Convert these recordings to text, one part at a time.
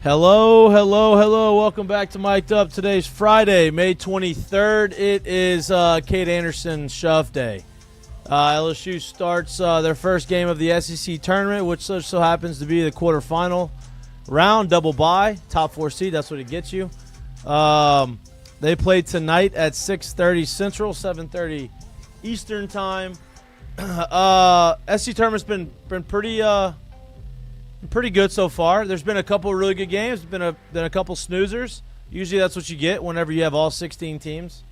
Hello, hello, hello. Welcome back to Mik'd Up. Today's Friday, May 23rd. It is Kate Anderson Shove Day. LSU starts their first game of the SEC tournament, which so happens to be the quarterfinal round, double bye, top 4 seed. That's what it gets you. They play tonight at 6:30 Central, 7:30 Eastern time. SEC tournament's been pretty good so far. There's been a couple of really good games. There's been a couple snoozers. Usually that's what you get whenever you have all 16 teams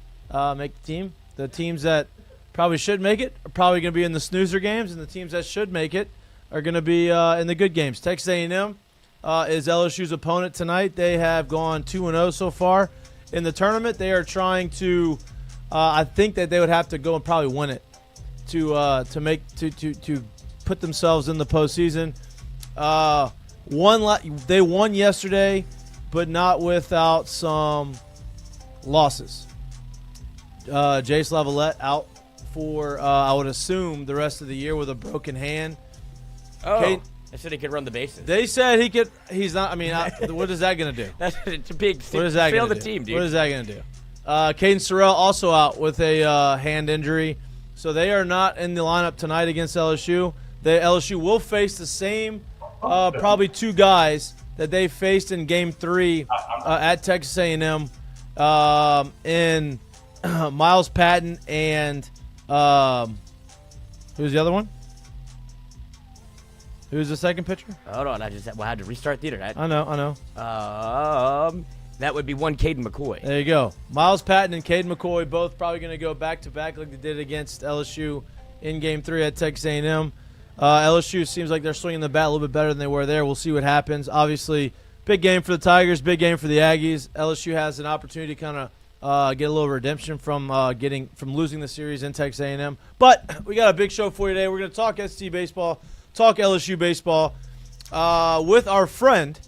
make the team. The teams that probably should make it are probably going to be in the snoozer games, and the teams that should make it are going to be in the good games. Texas A&M is LSU's opponent tonight. They have gone 2-0 so far in the tournament. They are trying to I think that they would have to go and probably win it to put themselves in the postseason. They won yesterday, but not without some losses. Jace Lavalette out for, I would assume, the rest of the year with a broken hand. Oh, they said he could run the bases. They said he could. He's not. I mean, what is that going to do? That's a big What is that fail gonna the do? team, dude. What is that going to do? Caden Sorrell also out with a hand injury. So they are not in the lineup tonight against LSU. LSU will face the same probably two guys that they faced in Game 3 at Texas A&M in Miles Patton and who's the other one? Who's the second pitcher? Hold on, I had to restart the internet. I know. That would be one Caden McCoy. There you go. Miles Patton and Caden McCoy both probably going to go back-to-back like they did against LSU in Game 3 at Texas A&M. LSU seems like they're swinging the bat a little bit better than they were there. We'll see what happens. Obviously, big game for the Tigers, big game for the Aggies. LSU has an opportunity to kind of get a little redemption from losing the series in Texas A&M. But we got a big show for you today. We're going to talk SEC baseball, talk LSU baseball with our friend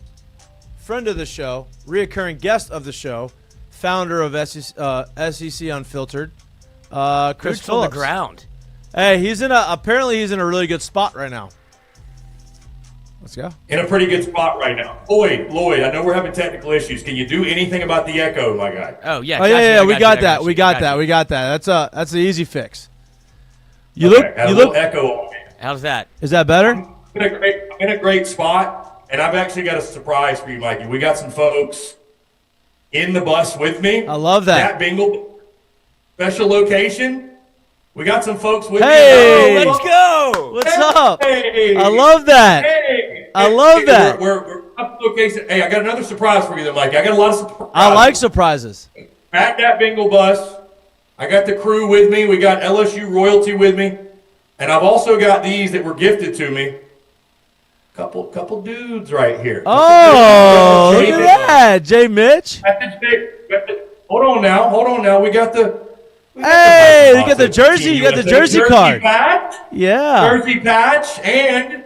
of the show, reoccurring guest of the show, founder of SEC Unfiltered, Chris Boots Phillips. on the ground. Hey, apparently he's in a really good spot right now. Let's go. In a pretty good spot right now. Lloyd, I know we're having technical issues. Can you do anything about the echo, my guy? Oh yeah. We got that. That's an easy fix. You a look. little echo on me. How's that? Is that better? I'm in a great spot, and I've actually got a surprise for you, Mikey. We got some folks in the bus with me. I love that. That Bingle special location. We got some folks with Hey! me. Let's go. What's up? Hey! I love that. Hey! I love that. We're up location. Hey, I got another surprise for you, though, Mikey. I got a lot of surprises. I like surprises. At that Bingle bus, I got the crew with me. We got LSU royalty with me, and I've also got these that were gifted to me. Couple dudes right here. Oh, look at that, Jay Mitch. Hold on now. We got the. Hey, you got the jersey. You got the jersey card. Patch, Yeah. jersey patch, and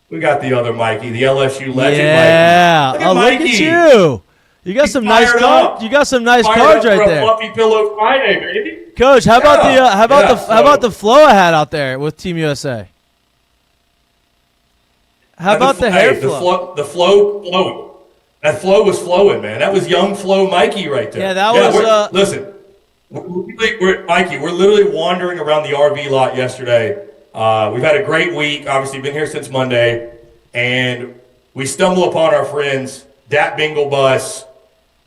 we got the other Mikey, the LSU legend. Yeah. Mikey. Oh, look at you. You got some nice cards. You got some nice cards right there. Fluffy Pillow Friday, baby. Coach, how about the flow I had out there with Team USA? How about the hair flow? The flow flowing. That flow was flowing, man. That was young flow Mikey right there. Yeah, that was. Listen, Mikey, we're literally wandering around the RV lot yesterday. We've had a great week. Obviously, been here since Monday, and we stumble upon our friends, Dat Bingle Bus.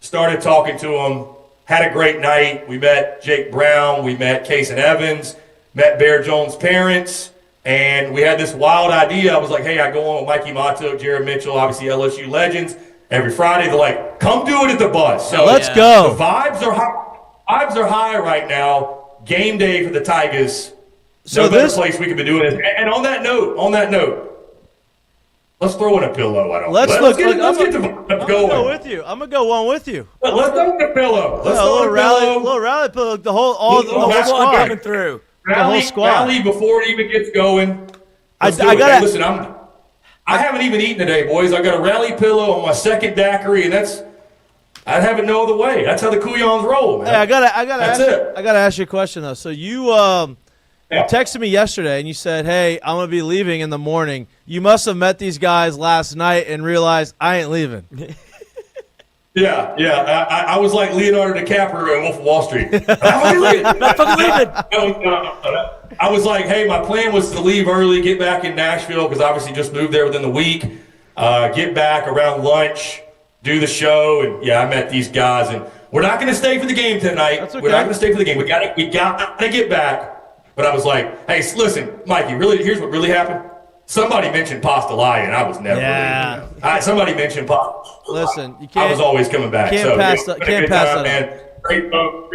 Started talking to them. Had a great night. We met Jake Brown. We met Case and Evans. Met Bear Jones' parents. And we had this wild idea. I was like, hey, I go on with Mikey Mahtook, Jared Mitchell, obviously LSU legends. Every Friday, they're like, come do it at the bus. So let's go. The vibes are high right now. Game day for the Tigers. So no better place we could be doing this. And on that note, let's throw in a pillow. Let's get the vibes going. I'm gonna go one with you. Let's throw in a pillow. A little rally pillow. The whole squad coming through. The whole squad. Rally before it even gets going. Listen, I haven't even eaten today, boys. I got a rally pillow on my second daiquiri, and I have it no other way. That's how the Kuyons roll, man. Hey, I gotta ask you a question though. So you You texted me yesterday and you said, hey, I'm going to be leaving in the morning. You must have met these guys last night and realized I ain't leaving. Yeah. I was like Leonardo DiCaprio in Wolf of Wall Street. I'm not fucking leaving. No. I was like, hey, my plan was to leave early, get back in Nashville, because obviously just moved there within the week, get back around lunch, do the show, and I met these guys, and we're not going to stay for the game tonight. That's okay. We're not going to stay for the game. We got to get back. But I was like, hey, listen, Mikey, really, here's what really happened. Somebody mentioned Pastelaia, and I was never leaving. Somebody mentioned Pastelaia. Listen, you can't. I was always coming back. Can't pass that. Can't pass that, man. Great folks.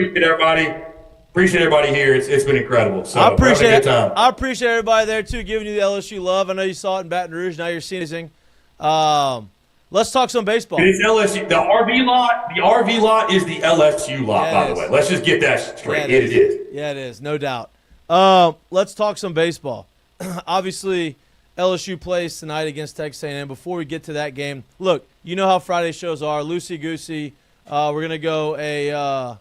Appreciate everybody here. It's been incredible. So I appreciate a good time. I appreciate everybody there too, giving you the LSU love. I know you saw it in Baton Rouge. Now you're seeing it. Let's talk some baseball. It's LSU. The RV lot. The RV lot is the LSU lot. By the way, let's just get that straight. Yeah, it is. Yeah, it is. No doubt. Let's talk some baseball. Obviously, LSU plays tonight against Texas A&M. Before we get to that game, look, you know how Friday shows are, loosey-goosey. We're gonna go a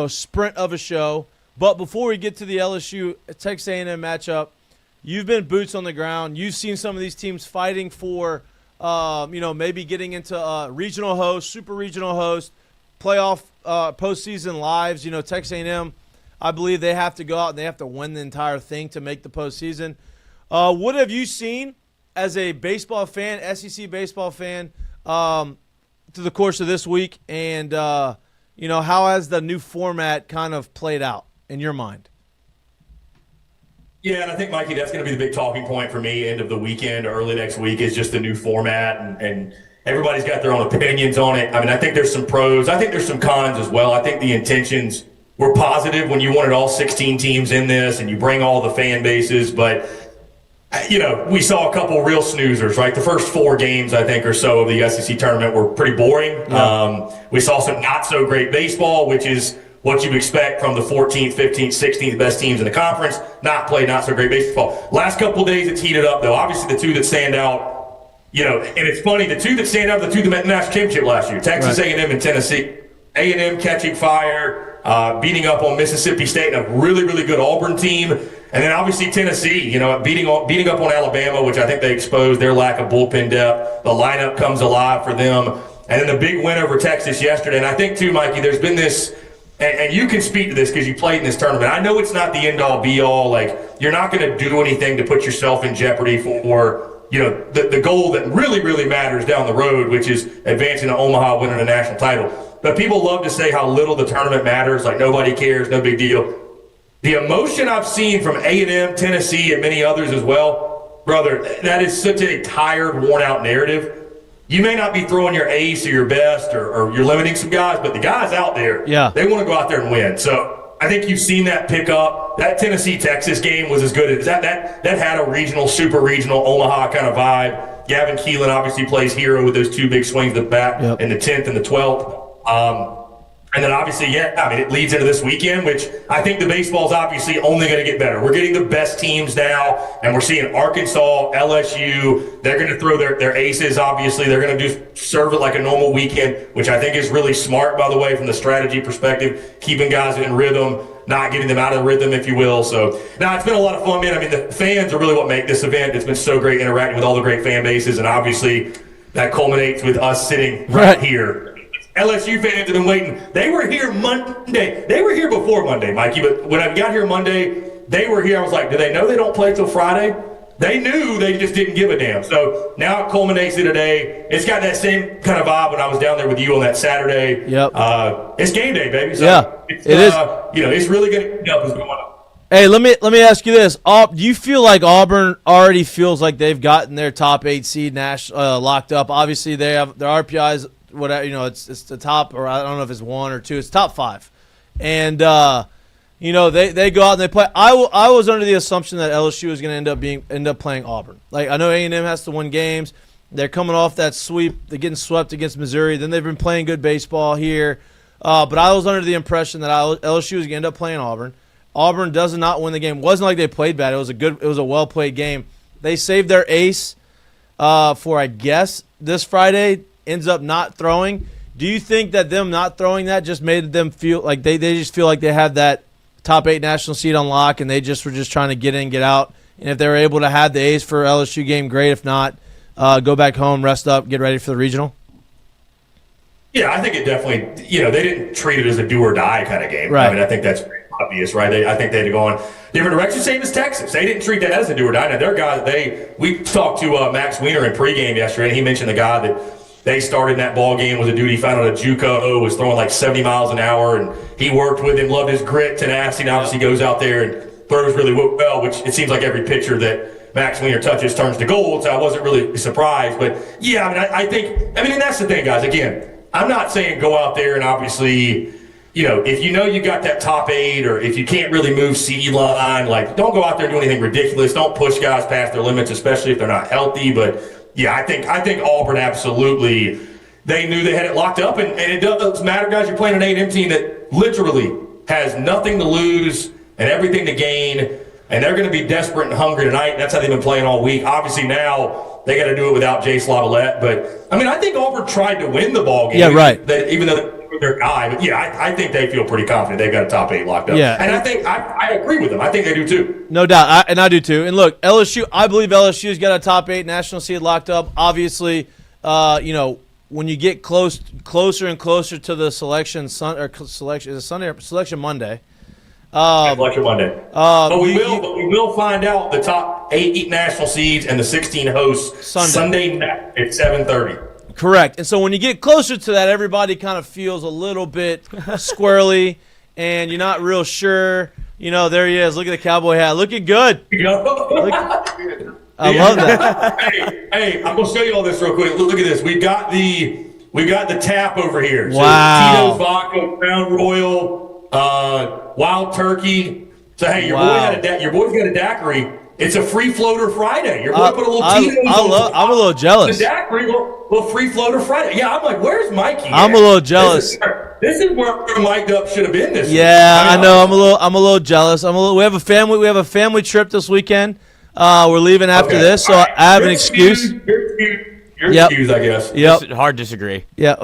sprint of a show. But before we get to the LSU Texas A&M matchup, you've been boots on the ground. You've seen some of these teams fighting for, maybe getting into regional host, super regional host, playoff postseason lives. Texas A&M, I believe they have to go out and they have to win the entire thing to make the postseason. What have you seen as a baseball fan, SEC baseball fan, through the course of this week? And, how has the new format kind of played out in your mind? Yeah, and I think, Mikey, that's going to be the big talking point for me end of the weekend, early next week, is just the new format, and everybody's got their own opinions on it. I mean, I think there's some pros. I think there's some cons as well. I think the intentions were positive when you wanted all 16 teams in this and you bring all the fan bases, but we saw a couple real snoozers, right? The first 4 games, I think, or so of the SEC tournament were pretty boring. Yeah. We saw some not-so-great baseball, which is what you expect from the 14th, 15th, 16th best teams in the conference. Not-so-great baseball. Last couple of days, it's heated up, though. Obviously, the two that stand out, and it's funny, the two that stand out are the two that met the national championship last year, Texas A&M and Tennessee. A&M catching fire, beating up on Mississippi State and a really, really good Auburn team. And then obviously Tennessee, beating up on Alabama, which I think they exposed their lack of bullpen depth. The lineup comes alive for them. And then the big win over Texas yesterday. And I think, too, Mikey, there's been this, and you can speak to this because you played in this tournament. I know it's not the end-all, be-all. Like, you're not going to do anything to put yourself in jeopardy for, the goal that really, really matters down the road, which is advancing to Omaha, winning a national title. But people love to say how little the tournament matters, like nobody cares, no big deal. The emotion I've seen from A&M, Tennessee, and many others as well, brother, that is such a tired, worn-out narrative. You may not be throwing your ace or your best or you're limiting some guys, but the guys out there, they want to go out there and win. So I think you've seen that pick up. That Tennessee-Texas game was as good as that had a regional, super regional, Omaha kind of vibe. Gavin Keelan obviously plays hero with those 2 big swings to the bat in the 10th and the 12th. And then obviously, it leads into this weekend, which I think the baseball's obviously only going to get better. We're getting the best teams now, and we're seeing Arkansas, LSU. They're going to throw their aces, obviously. They're going to serve it like a normal weekend, which I think is really smart, by the way, from the strategy perspective, keeping guys in rhythm, not getting them out of rhythm, if you will. So, now it's been a lot of fun, man. I mean, the fans are really what make this event. It's been so great interacting with all the great fan bases, and obviously that culminates with us sitting right here. LSU fans have been waiting. They were here Monday. They were here before Monday, Mikey, but when I got here Monday, they were here. I was like, do they know they don't play till Friday? They knew, they just didn't give a damn. So now it culminates in today. It's got that same kind of vibe when I was down there with you on that Saturday. Yep. It's game day, baby. So it is. It's really going to end up as going on. Hey, let me ask you this. Do you feel like Auburn already feels like they've gotten their top 8 seed locked up? Obviously, they have their RPIs. Whatever, it's the top, or I don't know if it's 1 or 2. It's top 5, and they go out and they play. I was under the assumption that LSU was going to end up playing Auburn. Like, I know A&M has to win games. They're coming off that sweep. They're getting swept against Missouri. Then they've been playing good baseball here, but I was under the impression that LSU was going to end up playing Auburn. Auburn does not win the game. It wasn't like they played bad. It was a well played game. They saved their ace for, I guess, this Friday. Ends up not throwing. Do you think that them not throwing that just made them feel like they just feel like they have that top 8 national seed on lock, and they were just trying to get in, get out. And if they were able to have the A's for LSU game, great. If not, go back home, rest up, get ready for the regional. Yeah, I think it definitely, they didn't treat it as a do or die kind of game. Right. I mean, I think that's pretty obvious, right? I think they had to go in different directions, same as Texas. They didn't treat that as a do or die. Now, their guy, we talked to Max Wiener in pregame yesterday, and he mentioned the guy that they started in that ball game was a dude he found out a JUCO, was throwing like 70 miles an hour, and he worked with him, loved his grit, tenacity, and obviously goes out there and throws really well, which it seems like every pitcher that Max Wiener touches turns to gold, so I wasn't really surprised. But, yeah, I think, and that's the thing, guys. Again, I'm not saying go out there and obviously, if you got that top 8 or if you can't really move seed line, like don't go out there and do anything ridiculous. Don't push guys past their limits, especially if they're not healthy. But, yeah, I think Auburn absolutely, they knew they had it locked up. And it doesn't matter, guys. You're playing an A&M team that literally has nothing to lose and everything to gain. And they're going to be desperate and hungry tonight. That's how they've been playing all week. Obviously now they got to do it without Jace Lavalette. But, I think Auburn tried to win the ball game. Yeah, right. Even though they're their guy. But, yeah, I think they feel pretty confident they've got a top 8 locked up. Yeah. And I think I agree with them. I think they do too. No doubt. I do too. And, look, LSU, I believe LSU's got a top 8 national seed locked up. Obviously, when you get closer and closer to the selection Monday. Selection Monday. But we will find out the top 8 national seeds and the 16 hosts Sunday night at 7:30. Correct. And so when you get closer to that, everybody kind of feels a little bit squirrely, and you're not real sure. There he is. Look at the cowboy hat. Looking good. I love that. Hey, I'm gonna show you all this real quick. Look at this. We got the tap over here. Wow. So, Tito's Vodka, Crown Royal, Wild Turkey. So hey, your boy's got a daiquiri. It's a free floater Friday. Your boy put a little Tito's. I'm a little jealous. The daiquiri, little free floater Friday. Yeah, I'm like, where's Mikey? I'm a little jealous. This is where Mik'd up should have been this week. Yeah, I know. I'm a little jealous. We have a family trip this weekend. We're leaving after this, so I have an excuse. Your excuse, I guess. Yep. Hard disagree. Yeah.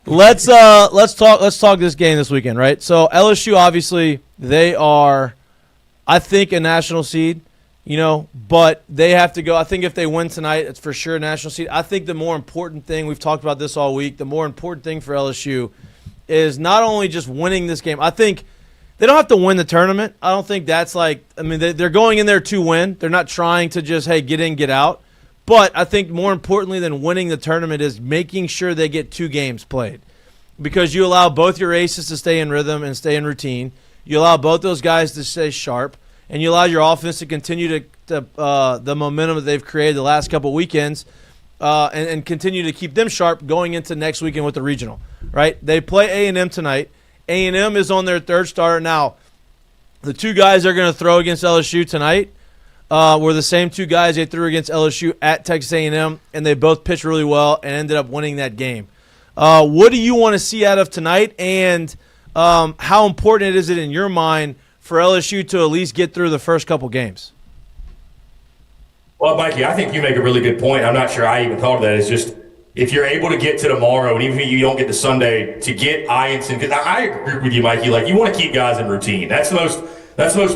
Let's talk this game this weekend, right? So LSU, obviously, they are, I think, a national seed, but they have to go. I think if they win tonight, it's for sure a national seed. I think the more important thing, we've talked about this all week, the more important thing for LSU is not only just winning this game. I think they don't have to win the tournament. I don't think that's they're going in there to win. They're not trying to just, hey, get in, get out. But I think more importantly than winning the tournament is making sure they get 2 games played, because you allow both your aces to stay in rhythm and stay in routine. You allow both those guys to stay sharp, and you allow your offense to continue the momentum that they've created the last couple weekends and continue to keep them sharp going into next weekend with the regional, right? They play A&M tonight. A&M is on their 3rd starter. Now, the 2 guys they're going to throw against LSU tonight were the same 2 guys they threw against LSU at Texas A&M, and they both pitched really well and ended up winning that game. What do you want to see out of tonight, and how important is it in your mind for LSU to at least get through the first couple games? Well, Mikey, I think you make a really good point. I'm not sure I even thought of that. It's just if you're able to get to tomorrow, and even if you don't get to Sunday, to get Ianson, because I agree with you, Mikey. Like, you want to keep guys in routine. That's the most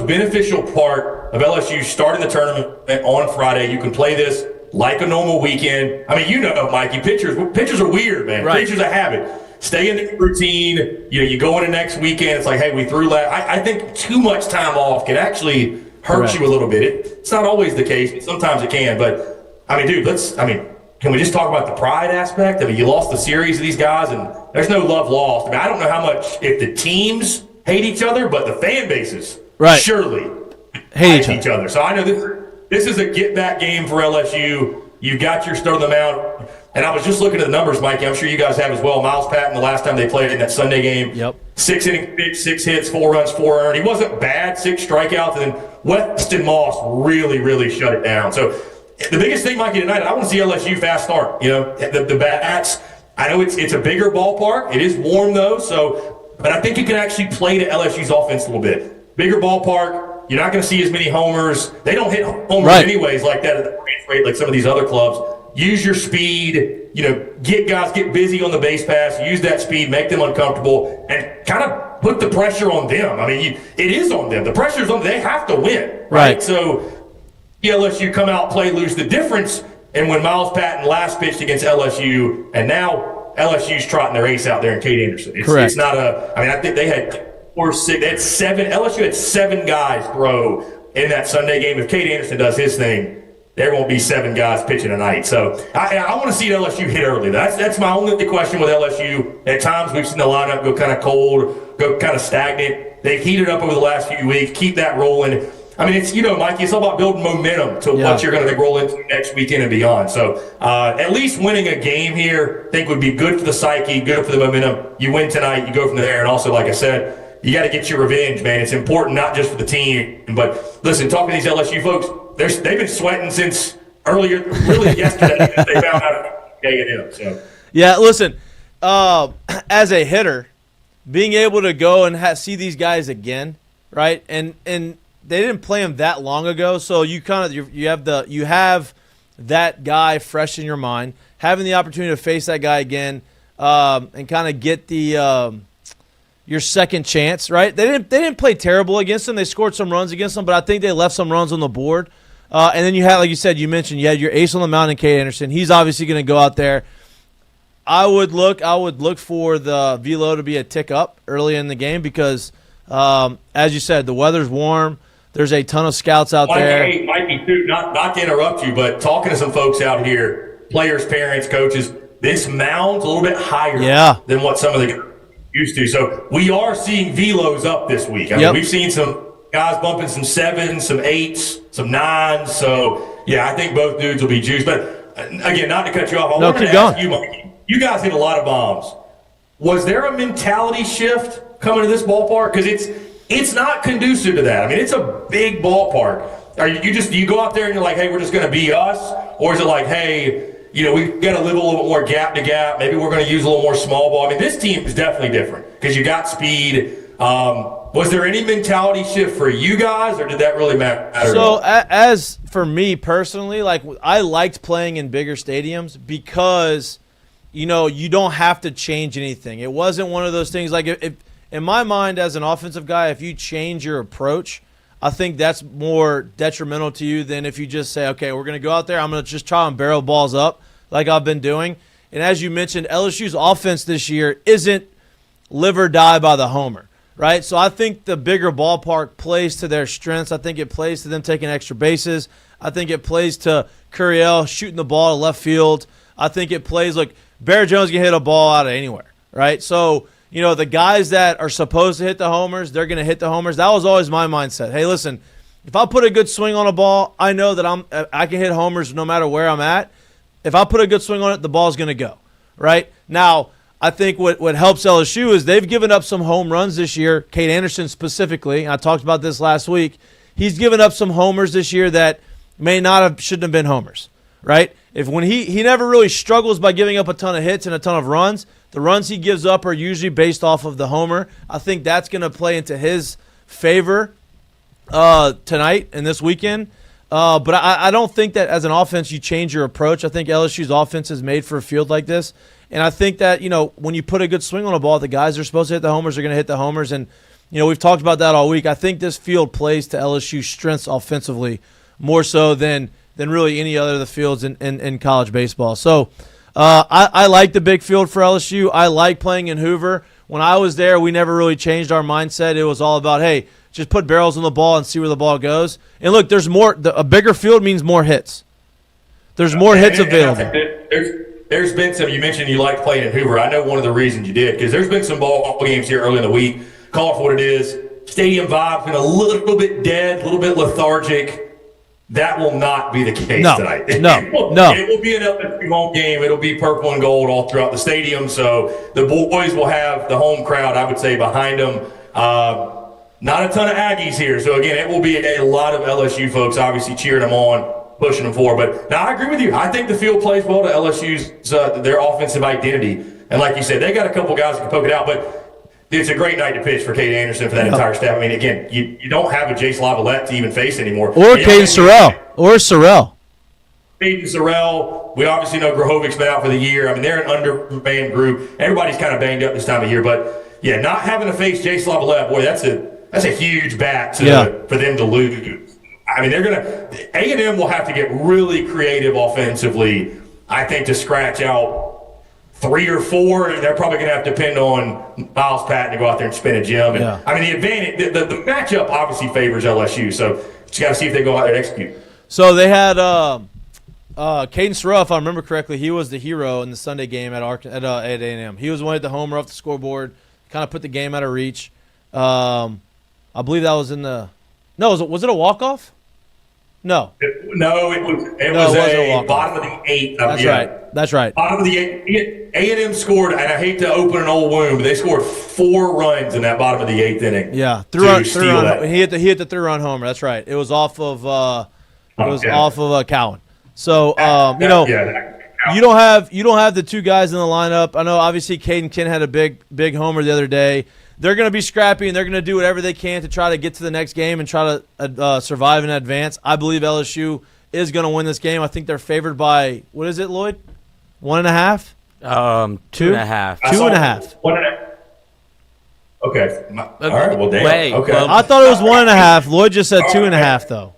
beneficial part of LSU starting the tournament on Friday. You can play this like a normal weekend. Mikey, pitchers are weird, man. Right. Pitchers are habit. Stay in the routine. You go into next weekend. It's like, hey, we threw last. I think too much time off can actually hurt you a little bit. It's not always the case, but sometimes it can. But can we just talk about the pride aspect? You lost the series of these guys, and there's no love lost. I don't know how much if the teams hate each other, but the fan bases surely hate each other. So I know this is a get-back game for LSU. You've got your start of the mound. And I was just looking at the numbers, Mikey. I'm sure you guys have as well. Miles Patton, the last time they played in that Sunday game, 6 innings pitched, 6 hits, 4 runs, 4 earned. He wasn't bad, 6 strikeouts, and then Weston Moss really, really shut it down. So the biggest thing, Mikey, tonight, I want to see LSU fast start. The bats. I know it's a bigger ballpark. It is warm though, but I think you can actually play to LSU's offense a little bit. Bigger ballpark. You're not going to see as many homers. They don't hit homers anyways like that at the branch rate like some of these other clubs. Use your speed, get busy on the base pass, use that speed, make them uncomfortable, and kind of put the pressure on them. I mean, it is on them. The pressure's on them. They have to win, right? So LSU come out, play, lose. The difference, and when Miles Patton last pitched against LSU, and now LSU's trotting their ace out there in Cade Anderson. It's not a – I mean, I think they had they had 7 – LSU had 7 guys throw in that Sunday game. If Cade Anderson does his thing, there won't be 7 guys pitching tonight. So I want to see LSU hit early. That's my only question with LSU. At times we've seen the lineup go kind of cold, go kind of stagnant. They've heated up over the last few weeks. Keep that rolling. I mean, it's, Mikey, it's all about building momentum to what you're going to roll into next weekend and beyond. So at least winning a game here I think would be good for the psyche, good for the momentum. You win tonight, you go from there. And also, like I said, you got to get your revenge, man. It's important not just for the team. But listen, talking to these LSU folks, they've been sweating since earlier, really yesterday, since they found out about A&M. So. Yeah, listen, as a hitter, being able to go and see these guys again, right? And they didn't play them that long ago, so you have that guy fresh in your mind, having the opportunity to face that guy again, and kind of get the your second chance, right? They didn't play terrible against them. They scored some runs against them, but I think they left some runs on the board. And then you had, like you said, you mentioned you had your ace on the mound in Cade Anderson. He's obviously going to go out there. I would look for the velo to be a tick up early in the game because, as you said, the weather's warm. There's a ton of scouts out there. Hey, Mikey, too, not to interrupt you, but talking to some folks out here, players, parents, coaches, this mound's a little bit higher than what some of the used to. So we are seeing velos up this week. I mean, we've seen some guys bumping some 7s, some 8s, some 9s. So, yeah, I think both dudes will be juiced. But, again, not to cut you off, I wanted to ask you, Mikey, you guys hit a lot of bombs. Was there a mentality shift coming to this ballpark? Because it's not conducive to that. I mean, it's a big ballpark. Do you go out there and you're like, hey, we're just going to be us? Or is it like, hey, we've got to live a little bit more gap to gap. Maybe we're going to use a little more small ball. I mean, this team is definitely different because you got speed. Was there any mentality shift for you guys, or did that really matter? So, as for me personally, like I liked playing in bigger stadiums because, you don't have to change anything. It wasn't one of those things like if in my mind as an offensive guy, if you change your approach, I think that's more detrimental to you than if you just say, okay, we're going to go out there, I'm going to just try and barrel balls up like I've been doing. And as you mentioned, LSU's offense this year isn't live or die by the homer, right? So I think the bigger ballpark plays to their strengths. I think it plays to them taking extra bases. I think it plays to Curiel shooting the ball to left field. I think it plays like Bear Jones can hit a ball out of anywhere, right? So, the guys that are supposed to hit the homers, they're going to hit the homers. That was always my mindset. Hey, listen, if I put a good swing on a ball, I know that I can hit homers no matter where I'm at. If I put a good swing on it, the ball's going to go, right? Now, I think what helps LSU is they've given up some home runs this year. Cade Anderson specifically, and I talked about this last week. He's given up some homers this year that shouldn't have been homers, right? When he never really struggles by giving up a ton of hits and a ton of runs. The runs he gives up are usually based off of the homer. I think that's going to play into his favor tonight and this weekend. But I don't think that as an offense you change your approach. I think LSU's offense is made for a field like this. And I think that, when you put a good swing on a ball, the guys that are supposed to hit the homers are going to hit the homers. And, we've talked about that all week. I think this field plays to LSU's strengths offensively more so than really any other of the fields in college baseball. So, I like the big field for LSU. I like playing in Hoover. When I was there, we never really changed our mindset. It was all about, hey, just put barrels on the ball and see where the ball goes. And look, there's more. A bigger field means more hits. There's more hits available. There's been some. You mentioned you like playing in Hoover. I know one of the reasons you did because there's been some ball games here early in the week. Call it for what it is. Stadium vibe's been a little bit dead, a little bit lethargic. That will not be the case tonight. No. It will be an LSU home game. It'll be purple and gold all throughout the stadium. So the boys will have the home crowd, I would say, behind them. Not a ton of Aggies here. So, again, it will be a lot of LSU folks obviously cheering them on, pushing them forward. But, now, I agree with you. I think the field plays well to LSU's their offensive identity. And like you said, they got a couple guys that can poke it out. But it's a great night to pitch for Cade Anderson, for that entire staff. I mean, again, you don't have a Jace Lavalette to even face anymore. Or Caden Sorrell. Caden Sorrell. We obviously know Grahovic's been out for the year. I mean, they're an undermanned group. Everybody's kind of banged up this time of year. But yeah, not having to face Jay Slavilev, boy, that's a huge bat for them to lose. I mean, they're going to – A&M will have to get really creative offensively, I think, to scratch out 3 or 4, and they're probably going to have to depend on Miles Patton to go out there and spin a gem. And, I mean, the advantage, the matchup obviously favors LSU, so you got to see if they go out there and execute. So they had Caden Sorrell, if I remember correctly, he was the hero in the Sunday game at A&M. He was the one at the homer off the scoreboard, kind of put the game out of reach. I believe that was in the – no, was it a walk-off? No. It was a bottom of the 8th. That's right. Bottom of the 8th. A&M scored, and I hate to open an old wound, but they scored 4 runs in that bottom of the 8th inning. Yeah, he hit the 3-run homer. That's right. It was off of Cowan. So you don't have the two guys in the lineup. I know obviously Caden Ken had a big homer the other day. They're going to be scrappy, and they're going to do whatever they can to try to get to the next game and try to survive and advance. I believe LSU is going to win this game. I think they're favored by, what is it, Lloyd? 1.5? 2.5. 2.5. 1.5. Okay. All right. Well, damn. Okay. I thought it was 1.5. Lloyd just said 2.5, though.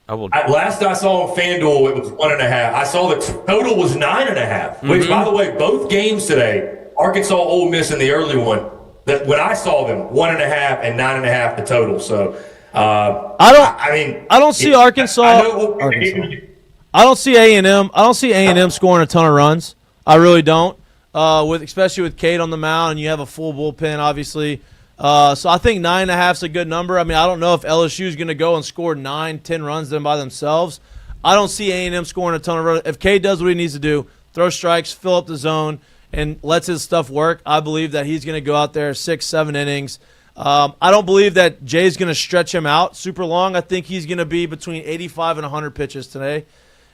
Last I saw on FanDuel, it was 1.5. I saw the total was 9.5, which, by the way, both games today, Arkansas, Ole Miss in the early one, that when I saw them, 1.5 and 9.5 the total. So I don't see Arkansas. I don't see A&M. I don't see A&M scoring a ton of runs. I really don't. Especially with Cade on the mound, and you have a full bullpen, obviously. So I think 9.5 is a good number. I mean, I don't know if LSU is going to go and score 9-10 runs then by themselves. I don't see A&M scoring a ton of runs. If Cade does what he needs to do, throw strikes, fill up the zone, and lets his stuff work, I believe that he's going to go out there 6-7 innings. I don't believe that Jay's going to stretch him out super long. I think he's going to be between 85 and 100 pitches today.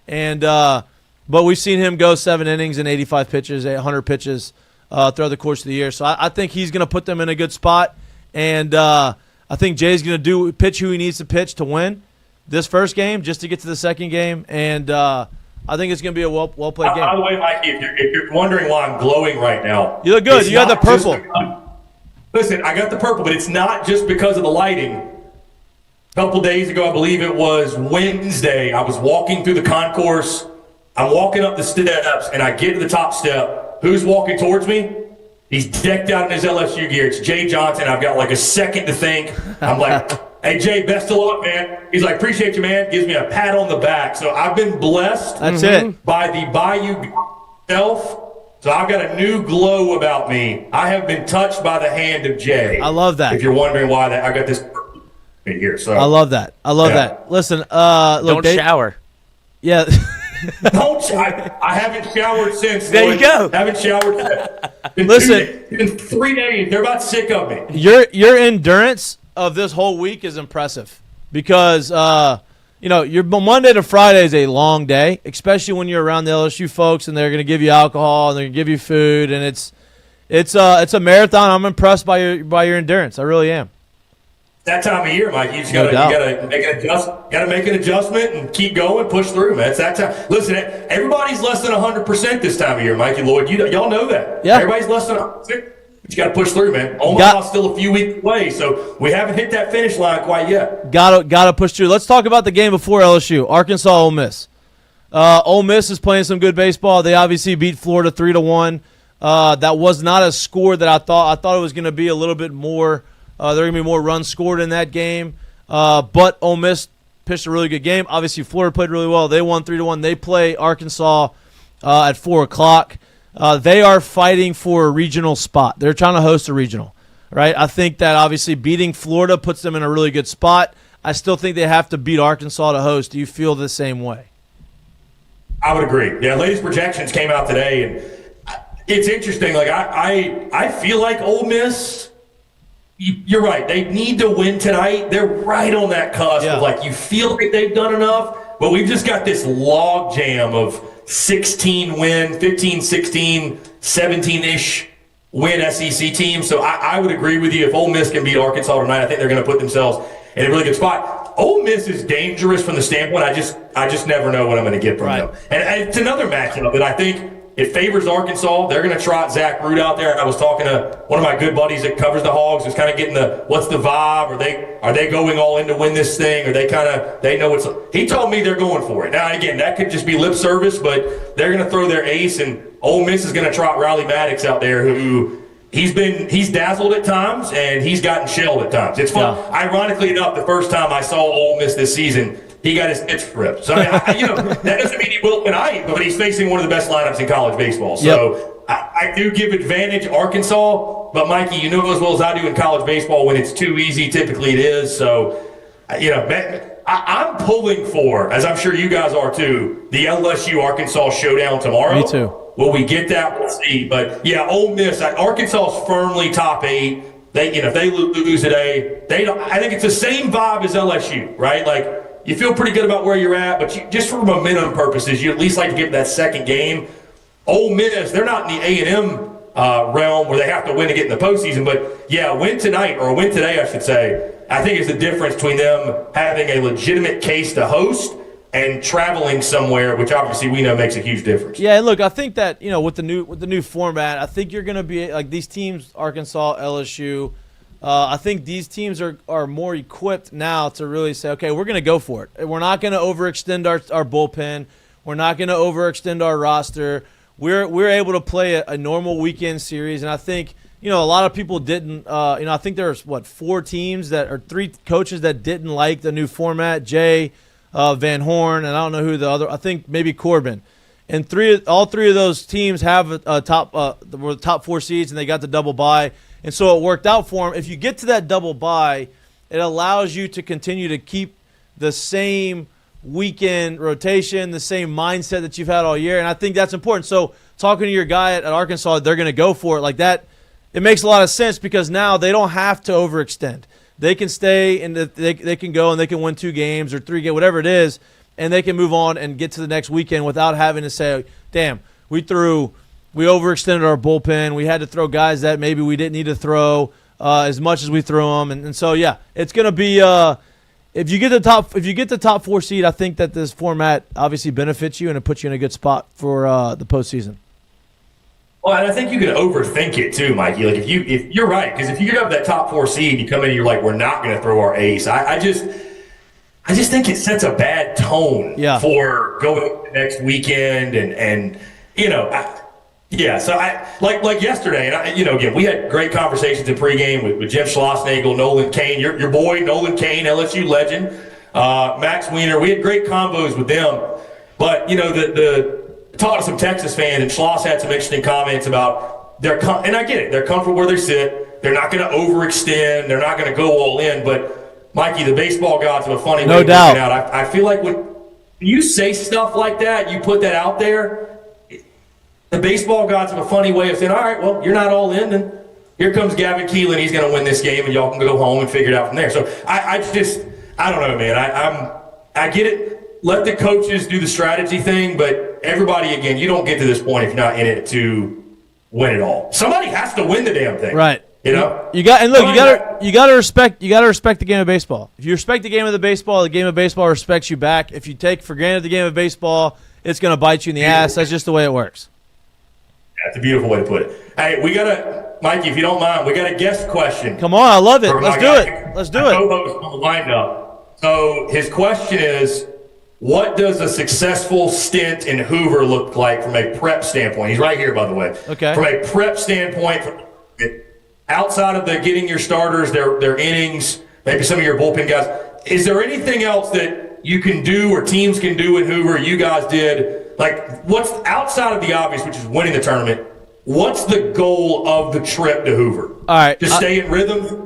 And but we've seen him go 7 innings and 85 pitches, 100 pitches throughout the course of the year. So I think he's going to put them in a good spot. And I think Jay's going to pitch who he needs to pitch to win this first game just to get to the second game. And I think it's going to be a well-played game. By the way, Mikey, if you're wondering why I'm glowing right now. You look good. You got the purple. Listen, I got the purple, but it's not just because of the lighting. A couple days ago, I believe it was Wednesday, I was walking through the concourse. I'm walking up the steps, and I get to the top step. Who's walking towards me? He's decked out in his LSU gear. It's Jay Johnson. I've got like a second to think. I'm like, hey, Jay, best of luck, man. He's like, appreciate you, man. Gives me a pat on the back. So I've been blessed by the Bayou itself. So I've got a new glow about me. I have been touched by the hand of Jay. I love that. If you're wondering why I got this here. So I love that. That. Listen, look, don't shower. Yeah. I haven't showered since. There you go. Haven't showered since. Listen, in 3 days, they're about sick of me. Your endurance of this whole week is impressive because your Monday to Friday is a long day, especially when you're around the LSU folks and they're going to give you alcohol and they're going to give you food, and it's a marathon. I'm impressed by your endurance. I really am. That time of year, Mike, you just gotta make an adjustment and keep going, push through, man. It's that time. Listen, everybody's less than 100% this time of year, Mike and Lloyd. Y'all know that. Yeah. Everybody's less than 100%. But you got to push through, man. Omaha's still a few weeks away, so we haven't hit that finish line quite yet. Gotta push through. Let's talk about the game before LSU. Arkansas, Ole Miss. Ole Miss is playing some good baseball. They obviously beat Florida 3-1. That was not a score that I thought. I thought it was going to be a little bit more. There are going to be more runs scored in that game. But Ole Miss pitched a really good game. Obviously, Florida played really well. They won 3-1. They play Arkansas at 4 o'clock. They are fighting for a regional spot. They're trying to host a regional, right? I think that obviously beating Florida puts them in a really good spot. I still think they have to beat Arkansas to host. Do you feel the same way? I would agree. Yeah, latest projections came out today, and it's interesting. Like I feel like Ole Miss. You're right. They need to win tonight. They're right on that cusp of like you feel like they've done enough, but we've just got this log jam of 16 win, 15, 16, 17-ish win SEC teams. So I would agree with you. If Ole Miss can beat Arkansas tonight, I think they're going to put themselves in a really good spot. Ole Miss is dangerous from the standpoint. I just never know what I'm going to get from them. And it's another matchup that I think it favors Arkansas. They're going to trot Zach Root out there. I was talking to one of my good buddies that covers the Hogs, who's kind of getting what's the vibe? Are they going all in to win this thing? Or they know it's – he told me they're going for it. Now, again, that could just be lip service, but they're going to throw their ace, and Ole Miss is going to trot Riley Maddox out there, who he's dazzled at times and he's gotten shelled at times. It's fun. Yeah. Ironically enough, the first time I saw Ole Miss this season, he got his pitch ripped. So, that doesn't mean he will tonight, but he's facing one of the best lineups in college baseball. So, I do give advantage Arkansas, but, Mikey, you know as well as I do in college baseball, when it's too easy, typically it is. So, I'm pulling for, as I'm sure you guys are too, the LSU-Arkansas showdown tomorrow. Me too. Will we get that? We'll see. But, yeah, Ole Miss, Arkansas is firmly top 8. If they lose today, I think it's the same vibe as LSU, right? Like, you feel pretty good about where you're at, but just for momentum purposes, you at least like to get that second game. Ole Miss, they're not in the A&M realm where they have to win to get in the postseason. But, yeah, win tonight, or win today, I should say, I think is the difference between them having a legitimate case to host and traveling somewhere, which obviously we know makes a huge difference. Yeah, and look, I think that, with the new format, I think you're going to be like these teams, Arkansas, LSU. I think these teams are more equipped now to really say, okay, we're going to go for it. We're not going to overextend our bullpen. We're not going to overextend our roster. We're able to play a normal weekend series, and I think a lot of people didn't. I think there's 4 teams that or 3 coaches that didn't like the new format. Jay, Van Horn, and I don't know who the other. I think maybe Corbin. And all three of those teams have were the top 4 seeds, and they got the double bye. And so it worked out for them. If you get to that double bye, it allows you to continue to keep the same weekend rotation, the same mindset that you've had all year. And I think that's important. So talking to your guy at Arkansas, they're going to go for it like that. It makes a lot of sense because now they don't have to overextend. They can stay and they can go and they can win 2 games or 3 games, whatever it is, and they can move on and get to the next weekend without having to say, damn, we overextended our bullpen. We had to throw guys that maybe we didn't need to throw as much as we threw them. And so, yeah, it's going to be if you get the top 4 seed, I think that this format obviously benefits you and it puts you in a good spot for the postseason. Well, and I think you can overthink it too, Mikey. Like if you're right, because if you get up that top 4 seed, you come in and you're like, we're not going to throw our ace. I just think it sets a bad tone for going the next weekend and yeah. So like yesterday, and again, we had great conversations in pregame with Jim Schlossnagle, Nolan Cain, your boy Nolan Cain, LSU legend, Max Wiener. We had great combos with them, but talked to some Texas fans, and Schloss had some interesting comments about and I get it, they're comfortable where they sit. They're not going to overextend. They're not going to go all in. But, Mikey, the baseball gods have a funny way of working out. I feel like when you say stuff like that, you put that out there, the baseball gods have a funny way of saying, all right, well, you're not all in, then here comes Gavin Keelan. He's going to win this game, and y'all can go home and figure it out from there. So I don't know, man. I get it. Let the coaches do the strategy thing, but everybody, again, you don't get to this point if you're not in it to win it all. Somebody has to win the damn thing. Right. You got to respect the game of baseball. If you respect the game of baseball respects you back. If you take for granted the game of baseball, it's going to bite you in the ass. That's just the way it works. That's a beautiful way to put it. Hey, Mikey, if you don't mind, we got a guest question. Come on, I love it. Let's do it. Let's do it. Co-host on the lineup. So his question is, what does a successful stint in Hoover look like from a prep standpoint? He's right here, by the way. Okay. From a prep standpoint, outside of the getting your starters, their innings, maybe some of your bullpen guys, is there anything else that you can do or teams can do in Hoover, you guys did? Like, what's outside of the obvious, which is winning the tournament, what's the goal of the trip to Hoover? All right. To stay in rhythm?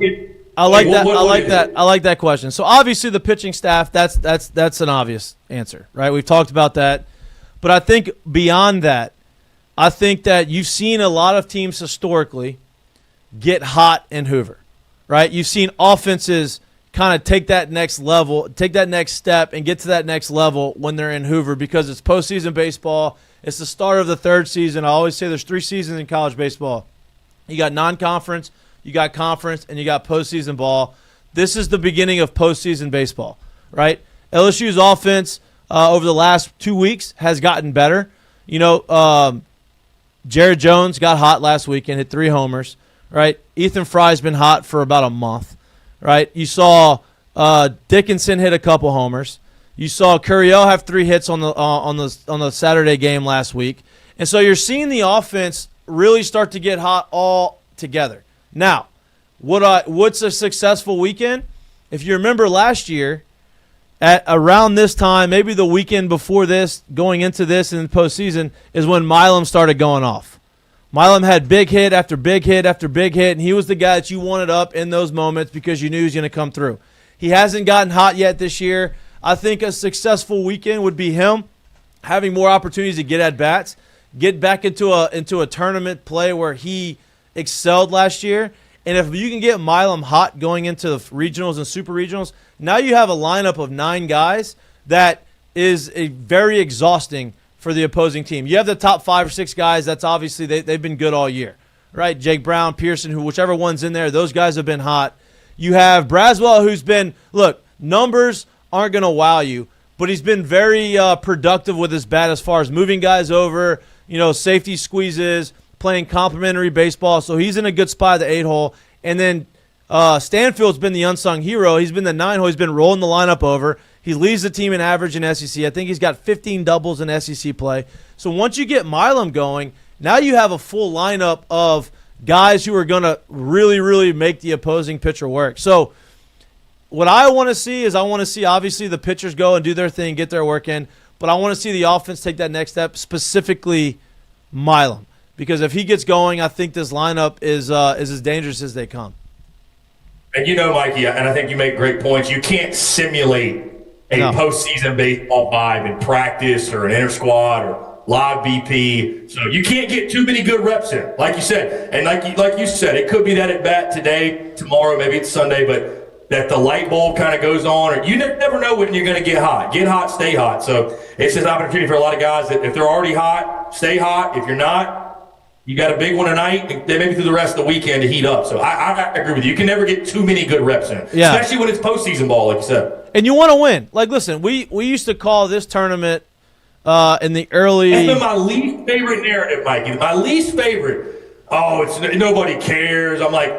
I like that. I like that question. So obviously the pitching staff, that's an obvious answer, right? We've talked about that. But I think beyond that, I think that you've seen a lot of teams historically get hot in Hoover, right? You've seen offenses kind of take that next level, take that next step and get to that next level when they're in Hoover because it's postseason baseball. It's the start of the 3rd season. I always say there's 3 seasons in college baseball. You got non-conference, you got conference, and you got postseason ball. This is the beginning of postseason baseball, right? LSU's offense over the last 2 weeks has gotten better. Jared Jones got hot last weekend, hit 3 homers, right? Ethan Fry's been hot for about a month, right? You saw Dickinson hit a couple homers. You saw Curiel have 3 hits on the Saturday game last week. And so you're seeing the offense really start to get hot all together. Now, what's a successful weekend? If you remember last year, at around this time, maybe the weekend before this, going into this in the postseason, is when Milam started going off. Milam had big hit after big hit after big hit, and he was the guy that you wanted up in those moments because you knew he was going to come through. He hasn't gotten hot yet this year. I think a successful weekend would be him having more opportunities to get at bats, get back into a tournament play where he excelled last year. And if you can get Milam hot going into the regionals and super regionals, now you have a lineup of 9 guys that is very exhausting for the opposing team. You have the top 5 or 6 guys. That's obviously they've been good all year, right? Jake Brown, Pearson, whichever one's in there, those guys have been hot. You have Braswell, who's been, look, numbers aren't going to wow you, but he's been very productive with his bat as far as moving guys over, safety squeezes, playing complimentary baseball, so he's in a good spot at the 8-hole. And then Stanfield's been the unsung hero. He's been the 9-hole. He's been rolling the lineup over. He leads the team in average in SEC. I think he's got 15 doubles in SEC play. So once you get Milam going, now you have a full lineup of guys who are going to really, really make the opposing pitcher work. So what I want to see is obviously the pitchers go and do their thing, get their work in, but I want to see the offense take that next step, specifically Milam. Because if he gets going, I think this lineup is as dangerous as they come. And Mikey, and I think you make great points. You can't simulate a postseason baseball vibe in practice or an inter squad or live BP. So you can't get too many good reps in, like you said. And like you said, it could be that at bat today, tomorrow, maybe it's Sunday, but that the light bulb kind of goes on. Or you never know when you're going to get hot. Get hot, stay hot. So it's just an opportunity for a lot of guys that if they're already hot, stay hot. If you're not, you got a big one tonight, and then maybe through the rest of the weekend to heat up. So I agree with you. You can never get too many good reps in, especially when it's postseason ball, like you said. And you want to win. Like, listen, we used to call this tournament in the early – That's been my least favorite narrative, Mikey. My least favorite. Oh, it's nobody cares. I'm like,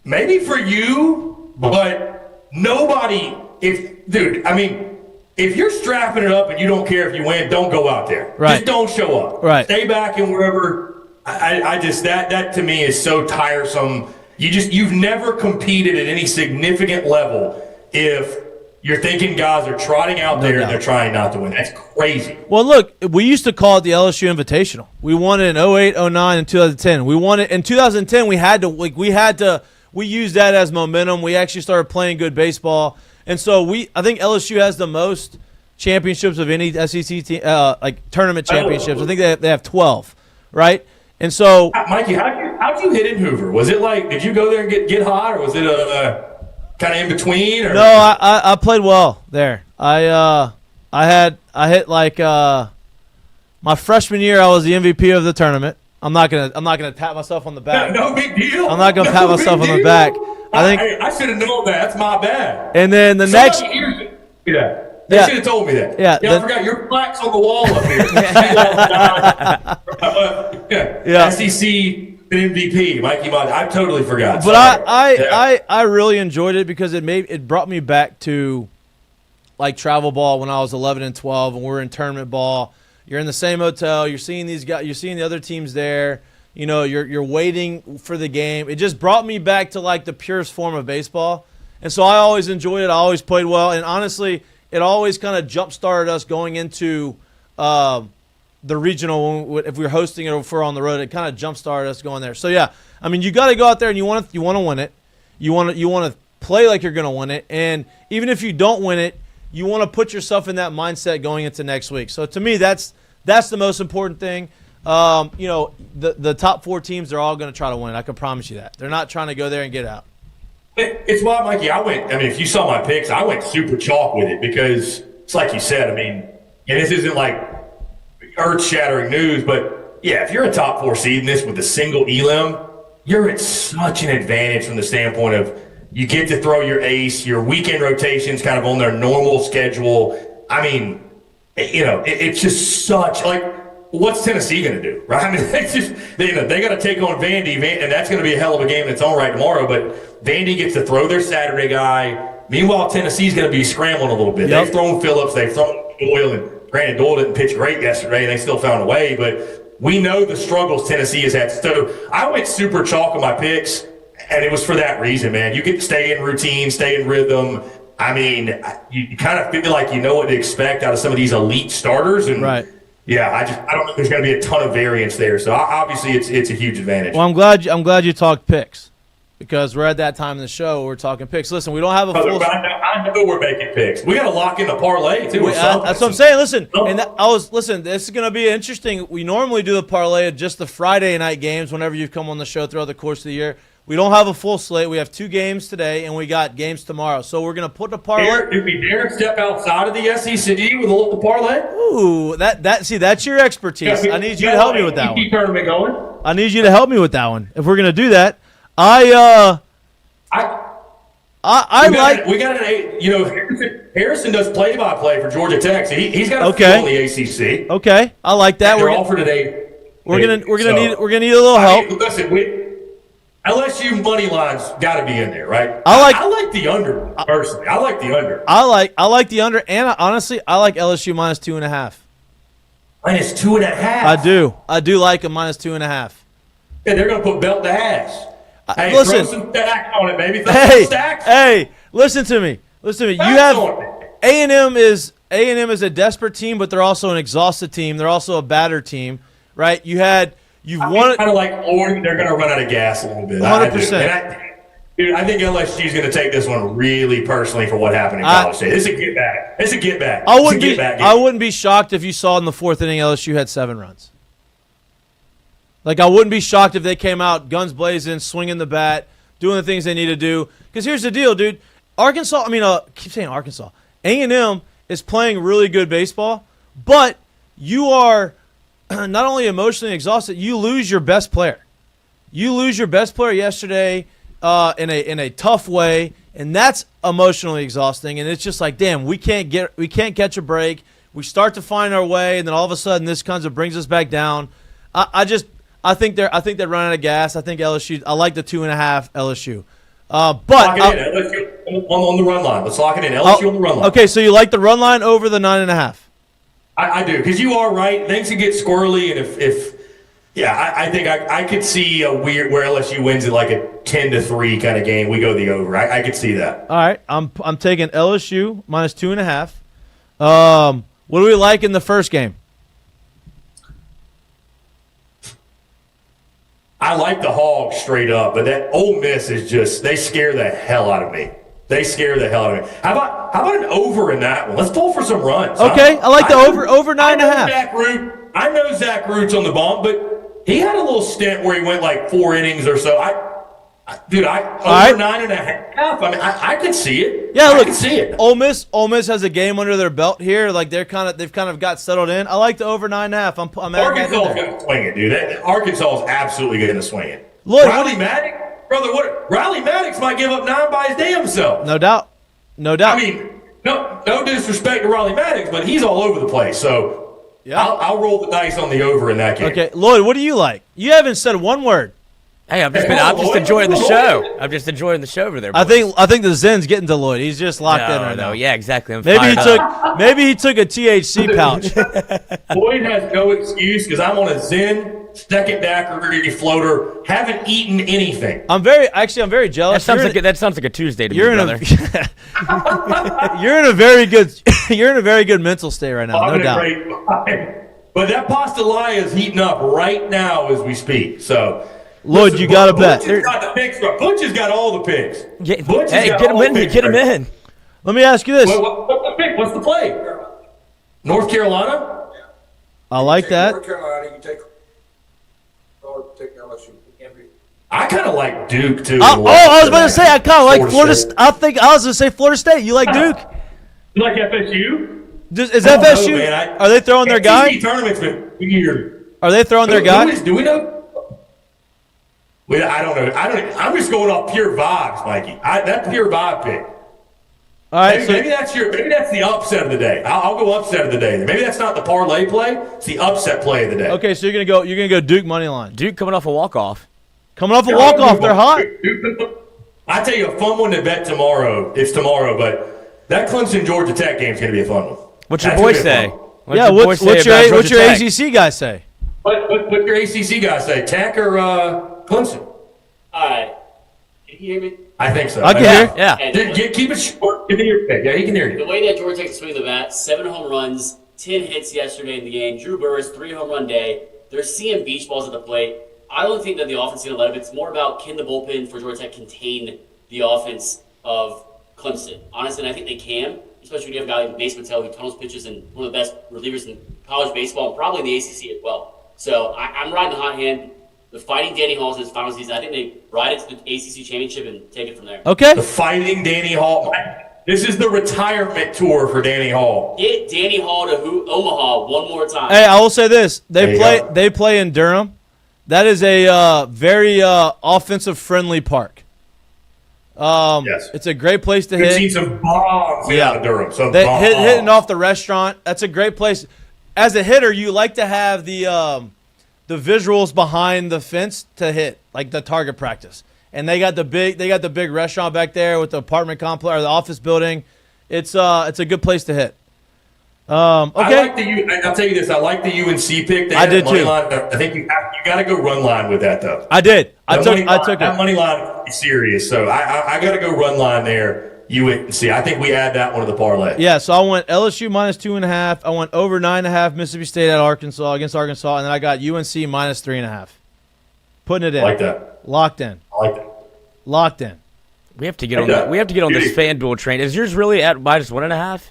maybe for you, but nobody – if you're strapping it up and you don't care if you win, don't go out there. Right. Just don't show up. Right. Stay back and wherever – I just that to me is so tiresome. You've never competed at any significant level if you're thinking guys are trotting out there and they're trying not to win. That's crazy. Well, look, we used to call it the LSU Invitational. We won it in 08, 09, and 2010. We won it in 2010. We used that as momentum. We actually started playing good baseball, and so I think LSU has the most championships of any SEC team, tournament championships. I think they have 12, right? And so, Mikey, how'd you hit in Hoover? Was it like, did you go there and get hot, or was it kind of in between? Or? No, I played well there. I hit like my freshman year. I was the MVP of the tournament. I'm not gonna pat myself on the back. No big deal. I'm not gonna pat myself on the back. I should have known that. That's my bad. And then the next. They should have told me that. Yeah, I forgot your plaque's on the wall up here. SEC MVP, Mikey Mahtook. I totally forgot. But I really enjoyed it because it brought me back to like travel ball when I was 11 and 12, and we're in tournament ball. You're in the same hotel. You're seeing these guys. You're seeing the other teams there. You're waiting for the game. It just brought me back to like the purest form of baseball, and so I always enjoyed it. I always played well, and honestly, it always kind of jump-started us going into the regional. If we were hosting it or if we're on the road, it kind of jump-started us going there. So, yeah, I mean, you got to go out there and you want to win it. You want to play like you're going to win it. And even if you don't win it, you want to put yourself in that mindset going into next week. So, to me, that's the most important thing. The top 4 teams, they're all going to try to win. I can promise you that. They're not trying to go there and get out. It's why, Mikey, if you saw my picks, I went super chalk with it because it's like you said, and this isn't like earth-shattering news, but, yeah, if you're a top 4 seed in this with a single elim, you're at such an advantage from the standpoint of you get to throw your ace, your weekend rotations kind of on their normal schedule. It's just such – like what's Tennessee going to do, right? I mean, they got to take on Vandy, and that's going to be a hell of a game in its own right tomorrow. But Vandy gets to throw their Saturday guy. Meanwhile, Tennessee's going to be scrambling a little bit. Yep. They've thrown Phillips, they've thrown Doyle, and granted, Doyle didn't pitch great yesterday, and they still found a way. But we know the struggles Tennessee has had. So I went super chalk on my picks, and it was for that reason, man. You get to stay in routine, stay in rhythm. I mean, you kind of feel like you know what to expect out of some of these elite starters, and Right. yeah, I don't think there's going to be a ton of variance there. So obviously, it's a huge advantage. Well, I'm glad you talked picks because we're at that time in the show where we're talking picks. Listen, we don't have a full. I know we're making picks. We got to lock in the parlay too. That's what I'm saying. Listen, and this is going to be interesting. We normally do the parlay of just the Friday night games whenever you've come on the show throughout the course of the year. We don't have a full slate. We have 2 games today, and we got games tomorrow. So we're going to put the parlay. Did we dare step outside of the SEC with a little parlay? Ooh, that's your expertise. I need you to help me with that one. Tournament going. I need you to help me with that one. If we're going to do that, we got an Harrison does play-by-play for Georgia Tech. So he's got a Okay. feel on the ACC. Okay, I like that. We're offered today. We're gonna need a little help. Listen, LSU money line's got to be in there, right? I like the under personally. I like the under. I like the under, and honestly, I like LSU minus 2.5. Minus 2.5. I do like a minus 2.5. Yeah, they're gonna put belt to ass. Hey, listen, throw some stacks on it, baby. Throw some stacks. Hey, listen to me. You have A&M is a desperate team, but they're also an exhausted team. They're also a battered team, right? You've won. Kind of like Oregon, they're going to run out of gas a little bit. 100%. Dude, I think LSU is going to take this one really personally for what happened in College State. It's a get back. It's a get back. I wouldn't be shocked if you saw in the 4th inning LSU had 7 runs. Like, I wouldn't be shocked if they came out guns blazing, swinging the bat, doing the things they need to do. Because here's the deal, dude. Keep saying Arkansas. A&M is playing really good baseball, but you are not only emotionally exhausted, you lose your best player. You lose your best player yesterday in a tough way, and that's emotionally exhausting. And it's just like, damn, we can't catch a break. We start to find our way, and then all of a sudden this kind of brings us back down. I think they're running out of gas. I think LSU. I like the 2.5 LSU. But lock it in. LSU on the run line. Let's lock it in. LSU on the run line. Okay, so you like the run line over the 9.5? I do, because you are right. Things can get squirrely, and I think I could see a weird where LSU wins it like a 10-3 kind of game. We go the over. I could see that. All right, I'm taking LSU minus 2.5. What do we like in the first game? I like the Hogs straight up, but that Ole Miss is just, they scare the hell out of me. They scare the hell out of me. How about an over in that one? Let's pull for some runs. Okay, I like the over 9.5. I know Zach Root's on the bump, but he had a little stint where he went like 4 innings or so. Over 9.5. I mean, I could see it. Yeah, look, I could see it. Ole Miss has a game under their belt here. Like they've kind of got settled in. I like the over 9.5. I'm Arkansas is going to swing it, dude. Arkansas is absolutely going to swing it. Lloyd, Riley Maddox might give up 9 by his damn self. No doubt. I mean, no disrespect to Riley Maddox, but he's all over the place. So yeah. I'll roll the dice on the over in that game. Okay, Lloyd, what do you like? You haven't said one word. Hey, I'm just enjoying the show. I'm just enjoying the show over there. Boys. I think the Zen's getting to Lloyd. He's just locked in right now. Yeah, exactly. Maybe he took a THC pouch. Lloyd has no excuse because I'm on a Zen second daiquiri floater. Haven't eaten anything. I'm very jealous. That sounds like a Tuesday to me, brother. You're in a very good mental state right now, no doubt. But that pastilla is heating up right now as we speak. So. Lloyd, you got to bet. Butch has got the picks. Butch has got all the picks. Get him in. Get him in. Let me ask you this. What's the pick? What's the play? North Carolina? Yeah. I like that. North Carolina, you take LSU. I kind of like Duke, too. I was about to say, I kind of like Florida State. I was going to say Florida State. You like Duke? You like FSU? Is FSU? Man. Are they throwing their guy? Tournament's been weird. Are they throwing their guy? Do we know? I don't know. I'm just going off pure vibes, Mikey. That pure vibe pick. All right, maybe that's the upset of the day. I'll go upset of the day. Maybe that's not the parlay play. It's the upset play of the day. Okay, so you're gonna go Duke money line. Duke coming off a walk-off. Coming off a walk-off, they're hot. I tell you, a fun one to bet tomorrow. It's tomorrow, but that Clemson Georgia Tech game is going to be a fun one. What's your boy say? What's your ACC guy say? What's your ACC guy say? Tech or Clemson? All right. Can you hear me? I think so. I can hear. Yeah. Keep it short. Give me your pick. Yeah, he can hear you. The way that Georgia Tech is swinging the bat, 7 home runs, 10 hits yesterday in the game. Drew Burr's 3 home run day. They're seeing beach balls at the plate. I don't think that the offense is going to let up. It's more about can the bullpen for Georgia Tech contain the offense of Clemson. Honestly, and I think they can, especially when you have a guy like Mace Mattel who tunnels pitches and one of the best relievers in college baseball and probably in the ACC as well. So I'm riding the hot hand. The Fighting Danny Hall's in his final season. I think they ride it to the ACC championship and take it from there. Okay. The Fighting Danny Hall. This is the retirement tour for Danny Hall. Get Danny Hall to Omaha one more time. Hey, I will say this: they play in Durham. That is a very offensive friendly park. Yes. It's a great place to We've hit. seen some bombs out of Durham. Hitting off the restaurant. That's a great place. As a hitter, you like to have the visuals behind the fence to hit, like the target practice. And they got the big restaurant back there with the apartment complex or the office building. It's a good place to hit. Okay. I'll tell you this. I like the UNC pick. I did too. I think you got to go run line with that though. I did. I took it. That money line is serious. So I got to go run line there. UNC. I think we add that one to the parlay. Yeah. So I went LSU minus 2.5. I went over 9.5. Mississippi State at Arkansas against Arkansas, and then I got UNC minus 3.5. Putting it in. I like that. Locked in. I like that. Locked in. We have to get on that. We have to get on this FanDuel train. Is yours really at minus 1.5?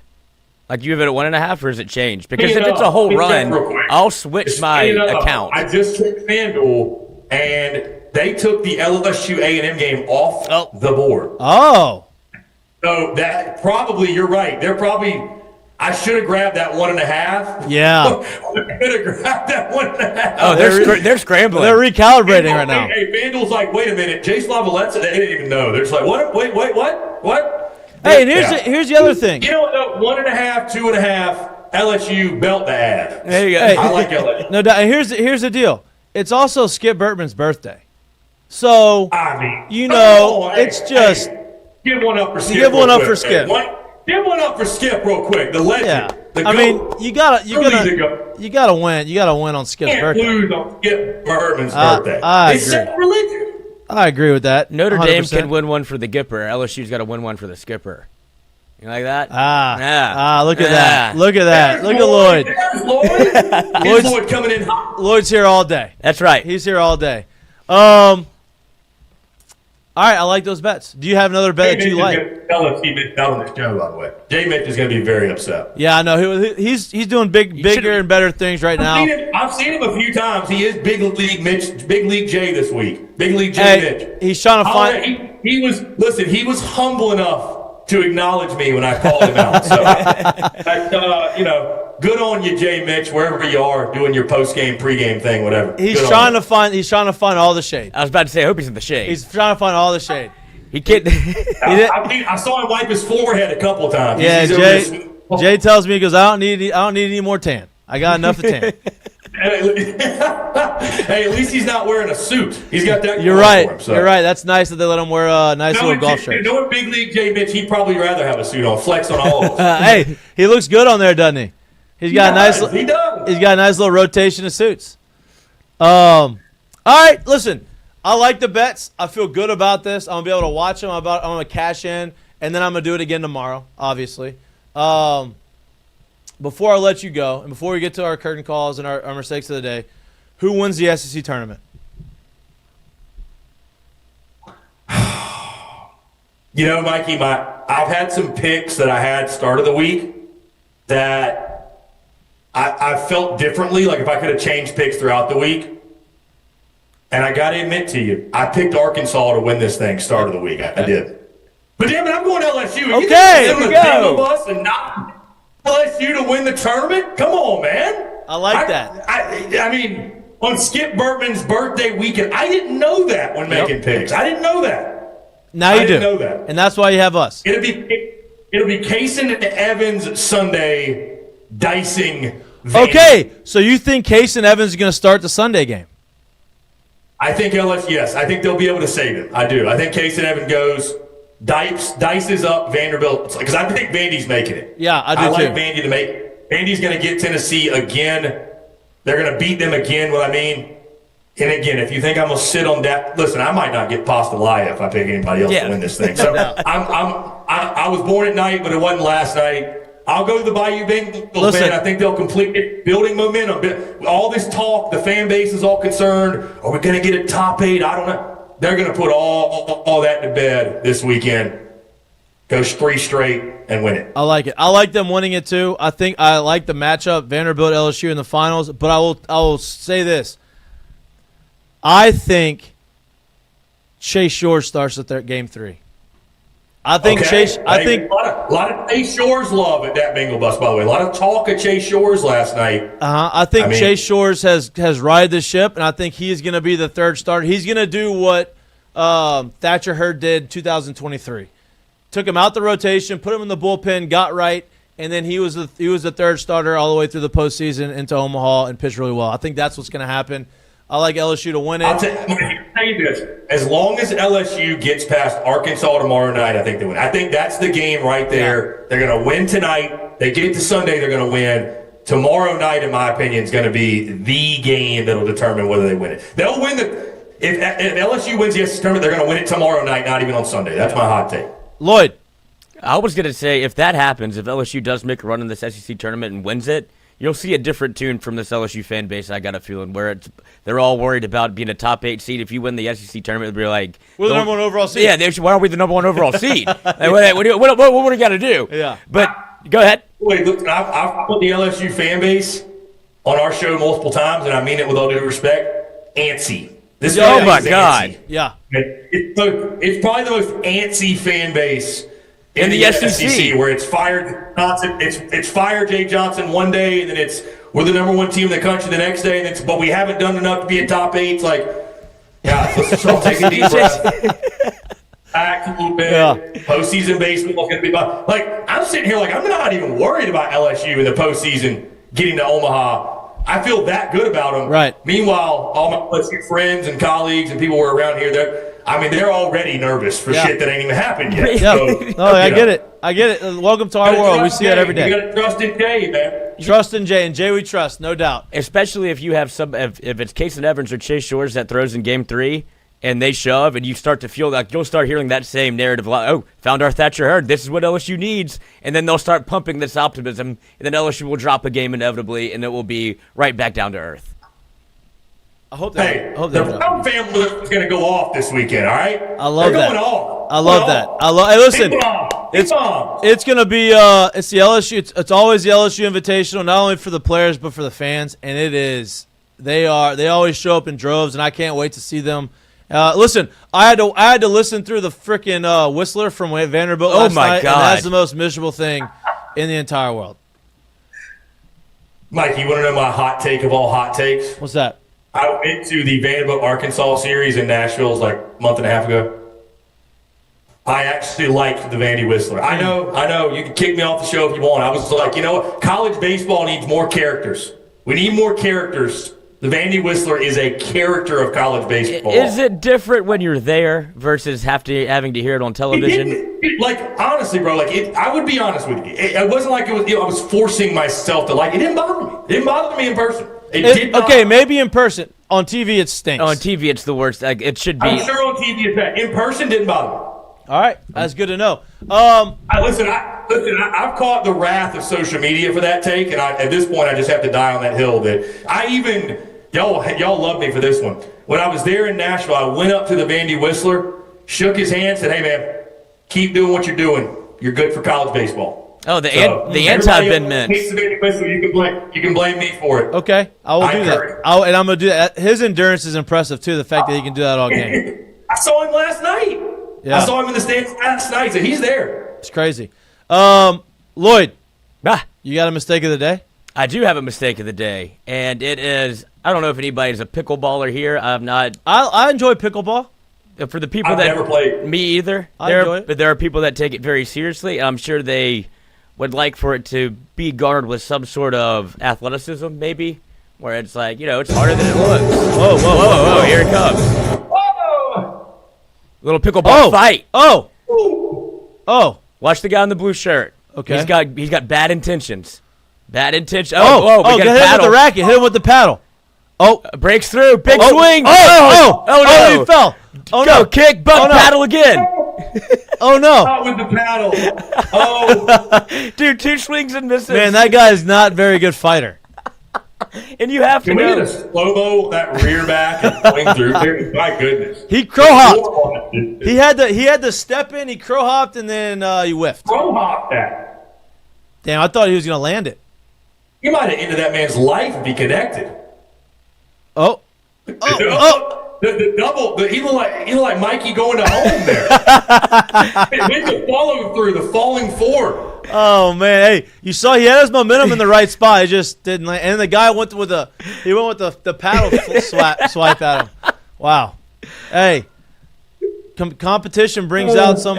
Like you have it at 1.5, or is it changed? Because if it's a whole run, I'll switch my account. I just checked FanDuel, and they took the LSU A&M game off the board. Oh. So that probably, you're right. They're probably, I should have grabbed that 1.5. Yeah. I could have grabbed that 1.5. Oh, they're scrambling. They're recalibrating right now. Hey, FanDuel's like, wait a minute. Jace Lavalette, they didn't even know. They're just like, what? Wait, what? Hey, and here's the other thing. You know what, 1.5, 2.5, LSU belt the ass. There you go. Hey, I like LSU. No doubt. And here's the deal. It's also Skip Burtman's birthday. So, I mean, it's just... Give one up for Skip. Give one up for Skip. Give one up for Skip real quick. The legend. Yeah. I mean, you gotta win. You gotta win on Skip's birthday. Can't lose on Skip Burtman's birthday. I It's religion. I agree with that. Notre 100%. Dame can win one for the Gipper. LSU's got to win one for the Skipper. You like that? Look at that. Look at that. Look at Lloyd. There's Lloyd coming in hot. Lloyd's here all day. That's right. He's here all day. All right, I like those bets. Do you have another bet that you like? Tell us he missed out on the show, by the way. Jay Mitch is going to be very upset. Yeah, I know. He's doing bigger and better things right now. I've seen him a few times. He is Big League Jay this week. Big League Jay Mitch. He's trying to find. He was humble enough to acknowledge me when I called him out. So, good on you, Jay Mitch, wherever you are doing your post-game, pre-game thing, whatever. He's trying to find all the shade. I was about to say, I hope he's in the shade. He's trying to find all the shade. He can't. I saw him wipe his forehead a couple of times. Yeah, Jay tells me, he goes, I don't need any more tan. I got enough of tan. Hey, at least he's not wearing a suit. He's got that. You're right. For him, so. You're right. That's nice that they let him wear a nice little golf shirt. You know what, Big League Jay Mitch, he'd probably rather have a suit on. Flex on all of us. Hey, he looks good on there, doesn't he? He's got a nice. He does. He's got a nice little rotation of suits. All right, listen. I like the bets. I feel good about this. I'm gonna be able to watch them. I'm gonna cash in, and then I'm gonna do it again tomorrow. Obviously. Before I let you go, and before we get to our curtain calls and our mistakes of the day, who wins the SEC tournament? You know, Mikey, I've had some picks that I had start of the week that I felt differently, like if I could have changed picks throughout the week. And I got to admit to you, I picked Arkansas to win this thing start of the week. I did. But damn it, I'm going LSU. Okay, there we go. Bus and not LSU to win the tournament? Come on, man. I like that. I mean, on Skip Burtman's birthday weekend, I didn't know that when making picks. I didn't know that. Now you do. I didn't know that. And that's why you have us. It'd It'll be Kaysen Evans Sunday dicing. Vandy. Okay, so you think Kaysen Evans is going to start the Sunday game? I think LSU. Yes, I think they'll be able to save him. I do. I think Kaysen Evans goes. Dices up Vanderbilt because I think Vandy's making it. Yeah, I do too. I like Vandy to make. Vandy's going to get Tennessee again. They're going to beat them again. What I mean, and again, if you think I'm going to sit on that, listen, I might not get past the lie if I pick anybody else to win this thing. So I was born at night, but it wasn't last night. I'll go to the Bayou Bengals, man. I think they'll complete it, building momentum. All this talk, the fan base is all concerned. Are we going to get a top 8? I don't know. They're going to put all that to bed this weekend. Go 3 straight and win it. I like it. I like them winning it too. I think I like the matchup, Vanderbilt LSU in the finals. But I will say this. I think Chase Shores starts at their game 3. I think Chase. I think a lot of Chase Shores love at that Bengal bus. By the way, a lot of talk of Chase Shores last night. I think Chase Shores has righted the ship, and I think he's going to be the third starter. He's going to do what Thatcher Hurd did 2023. Took him out the rotation, put him in the bullpen, got right, and then he was the third starter all the way through the postseason into Omaha and pitched really well. I think that's what's going to happen. I like LSU to win it. I'll tell you this. As long as LSU gets past Arkansas tomorrow night, I think they win. I think that's the game right there. Yeah. They're going to win tonight. They get to Sunday, they're going to win. Tomorrow night, in my opinion, is going to be the game that will determine whether they win it. They'll win if LSU wins the SEC tournament, they're going to win it tomorrow night, not even on Sunday. That's my hot take. Lloyd. I was going to say, if that happens, if LSU does make a run in this SEC tournament and wins it, you'll see a different tune from this LSU fan base, I got a feeling, where they're all worried about being a top 8 seed. If you win the SEC tournament, they'll be like, we're the number 1 overall seed. Yeah, why aren't we the number 1 overall seed? Like, what do we got to do? Yeah. But go ahead. Wait, look, I've put the LSU fan base on our show multiple times, and I mean it with all due respect, antsy. This oh, my God. Antsy. Yeah. It's probably the most antsy fan base in the SEC, where it's fired Johnson, it's fire Jay Johnson one day, and then we're the number 1 team in the country the next day, and but we haven't done enough to be a top 8. It's like, yeah, let's all take a deep breath. Back a little bit. Yeah. Postseason baseball is going to be like I'm sitting here like I'm not even worried about LSU in the postseason getting to Omaha. I feel that good about them. Right. Meanwhile, all my LSU friends and colleagues and people who are around here, they're already nervous for shit that ain't even happened yet. Yeah. So, I get it. Welcome to our world. We see it every day. You got to trust in Jay, man. Trust in Jay, and Jay we trust, no doubt. Especially if you have if it's Kaysen Evans or Chase Shores that throws in game 3, and they shove, and you start to feel like you'll start hearing that same narrative, like, oh, found our Thatcher Hurd. This is what LSU needs, and then they'll start pumping this optimism, and then LSU will drop a game inevitably, and it will be right back down to earth. I hope that. The Brown family is going to go off this weekend. All right, I love They're that. Going off. I love that. Hey, listen, it's going to be it's the LSU. It's always the LSU Invitational, not only for the players but for the fans, and it is. They always show up in droves, and I can't wait to see them. Listen, I had to listen through the freaking Whistler from Vanderbilt last night, God. And that's the most miserable thing in the entire world. Mike, you want to know my hot take of all hot takes? What's that? I went to the Vanderbilt-Arkansas series in Nashville like a month and a half ago. I actually liked the Vandy Whistler. I know. You can kick me off the show if you want. I was like, you know what? College baseball needs more characters. We need more characters. The Vandy Whistler is a character of college baseball. Is it different when you're there versus having to hear it on television? Honestly, bro, I would be honest with you. It wasn't like I was forcing myself to like. It didn't bother me. It didn't bother me in person. It did not. Okay, maybe in person. On TV, it stinks. On TV, it's the worst. Like, it should be. I'm sure on TV it's bad. In person, didn't bother me. All right, that's good to know. I've caught the wrath of social media for that take, and at this point, I just have to die on that hill. That y'all love me for this one. When I was there in Nashville, I went up to the Vandy Whistler, shook his hand, said, "Hey man, keep doing what you're doing. You're good for college baseball." Oh, the anti-Ben Mintz. You can blame me for it. Okay, I will do that. And I'm going to do that. His endurance is impressive, too, the fact that he can do that all game. I saw him last night. Yeah. I saw him in the stands last night, so he's there. It's crazy. Lloyd, you got a mistake of the day? I do have a mistake of the day, and it is, I don't know if anybody's a pickleballer here. I'm not. I enjoy pickleball. For the people I've that never played. Me either. I enjoy it. But there are people that take it very seriously. I'm sure they would like for it to be guarded with some sort of athleticism, maybe, where it's like, it's harder than it looks. Whoa, here it comes. Whoa! Little pickleball fight. Oh. Watch the guy in the blue shirt. Okay. He's got bad intentions. Bad intentions. We got a hit him with paddle. the racket. Hit him with the paddle. Breaks through. Big swing. No. He fell. Oh, Go, no. kick, butt, paddle again. Oh, no. Not with the paddle. Oh. Dude, 2 swings and misses. Man, that guy is not a very good fighter. And you have to Can we know. get a slow-mo, that rear back and swing through there? My goodness. He crow hopped. He had to step in, he crow hopped, and then he whiffed. Crow hop that. Damn, I thought he was going to land it. He might have ended that man's life if he connected. Oh. The double, he looked like Mikey going to home there. With the follow through, the falling forward. Oh, man. Hey, you saw he had his momentum in the right spot. He just didn't land. And the guy went with the paddle swipe at him. Wow. Hey, competition brings out some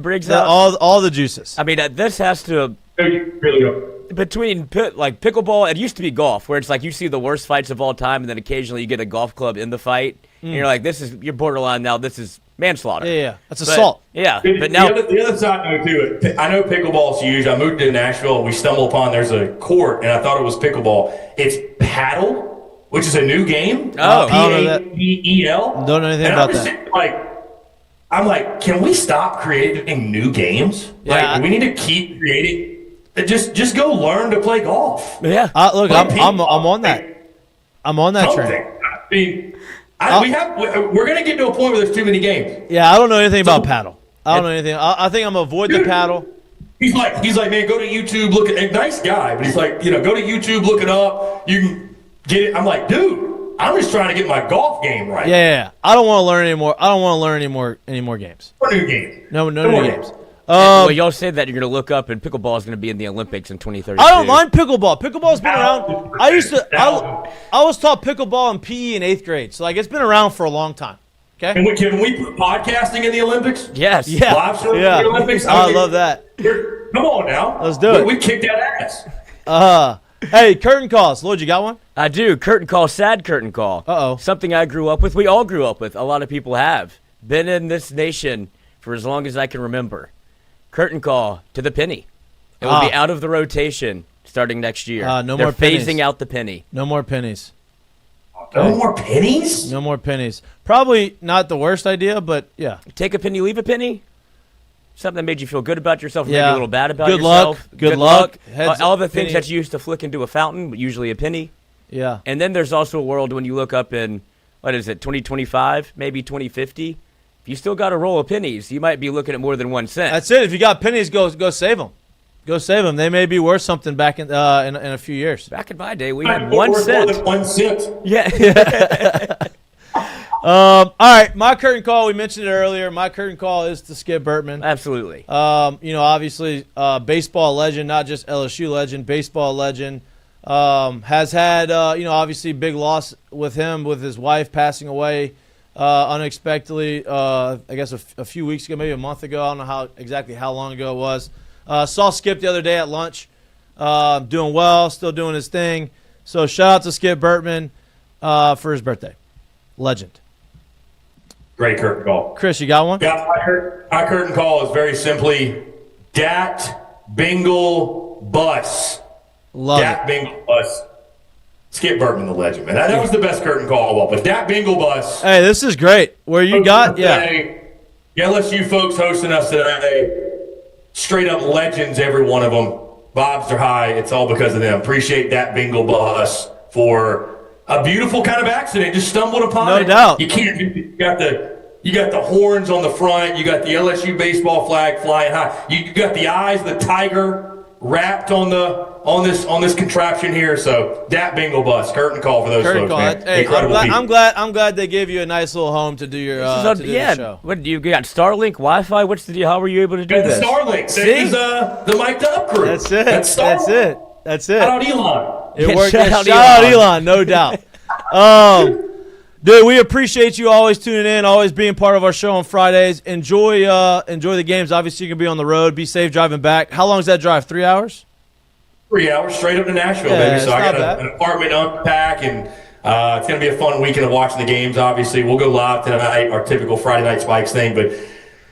brings out all the juices. I mean, this has to Really go. between pickleball. It used to be golf, where it's like you see the worst fights of all time, and then occasionally you get a golf club in the fight, and you're like, you're borderline now. This is manslaughter. Yeah. That's assault. Yeah, but now The other side, though, too, I know pickleball's huge. I moved to Nashville, and we stumbled upon there's a court, and I thought it was pickleball. It's paddle, which is a new game. Oh. P-A-D-E-L. Don't know anything and about I'm just that. sitting I'm like, can we stop creating new games? Yeah. Like, we need to keep creating. Just go learn to play golf. yeah. Look, I'm on that. I'm on that train. Something. I mean, we're going to get to a point where there's too many games. Yeah, I don't know anything about paddle. I don't know anything. I think I'm going to avoid the paddle. He's like, man, go to YouTube, look at a nice guy, but he's like, go to YouTube, look it up. You can get it. I'm like, dude, I'm just trying to get my golf game right. Yeah. I don't want to learn anymore. I don't want to learn any more games. Or new game. No Come new on. games. Well, y'all say that you're going to look up, and pickleball is going to be in the Olympics in 2032. I don't mind pickleball. Pickleball's been around. I was taught pickleball in PE in 8th grade, so it's been around for a long time. Okay. Can we put podcasting in the Olympics? Yes. Yeah. Live stream in Yeah. the Olympics? I love that. Come on now. Let's do it. We kicked that ass. Hey, curtain calls. Lloyd, you got one? I do. Curtain call, sad curtain call. Uh-oh. Something I grew up with. We all grew up with. A lot of people have. Been in this nation for as long as I can remember. Curtain call to the penny. It will be out of the rotation starting next year. No They're more pennies. phasing out the penny. No more pennies. No more pennies? No more pennies. Probably not the worst idea, but yeah. Take a penny, leave a penny. Something that made you feel good about yourself, Yeah. maybe a little bad about Good yourself. luck. Good luck. Heads All the up, things penny. that you used to flick into a fountain, but usually a penny. Yeah. And then there's also a world when you look up in, 2025, maybe 2050. If you still got a roll of pennies, you might be looking at more than 1 cent. That's it. If you got pennies, go save them. Go save them. They may be worth something back in a few years. Back in my day, we Right, had we're 1 worth cent. More than 1 cent. Yeah. All right, my curtain call. We mentioned it earlier. My curtain call is to Skip Bertman. Absolutely. Obviously, baseball legend, not just LSU legend, baseball legend. Has had, obviously big loss with him, with his wife passing away unexpectedly. I guess a few weeks ago, maybe a month ago. I don't know exactly how long ago it was. Saw Skip the other day at lunch, doing well, still doing his thing. So shout out to Skip Bertman for his birthday. Legend. Great curtain call. Chris, you got one? Yeah, my curtain call is very simply Dat Bingle Bus. Love Dat it. Bingle Bus. Skip Bertman, the legend, man. That was the best curtain call of all. But Dat Bingle Bus. Hey, this is great. Where you got, yeah. The LSU folks hosting us today. Straight up legends, every one of them. Vibes are high. It's all because of them. Appreciate Dat Bingle Bus for a beautiful kind of accident. Just stumbled upon it. No doubt. You can't. You got the horns on the front. You got the LSU baseball flag flying high. You got the eyes, the tiger wrapped on this contraption here. So Dat Bingle Bus, curtain call for those Curtain folks, call. man. Hey, Incredible I'm people. glad they gave you a nice little home to do your to do the show. What do you got? Starlink, Wi-Fi? What's the deal? How were you able to do Got the this? Starlink. See? This is the Mik'd Up crew. That's it. That's That's Starlink. it. That's it. Shout out Elon. It Yeah, worked. shout Shout out out Elon. Elon, no doubt. Dude, we appreciate you always tuning in, always being part of our show on Fridays. Enjoy the games. Obviously, you can be on the road. Be safe driving back. How long is that drive? 3 hours? 3 hours straight up to Nashville, Yeah, baby. So I it's got not an apartment to unpack, and it's going to be a fun weekend of watching the games, obviously. We'll go live tonight, our typical Friday Night Spikes thing. But,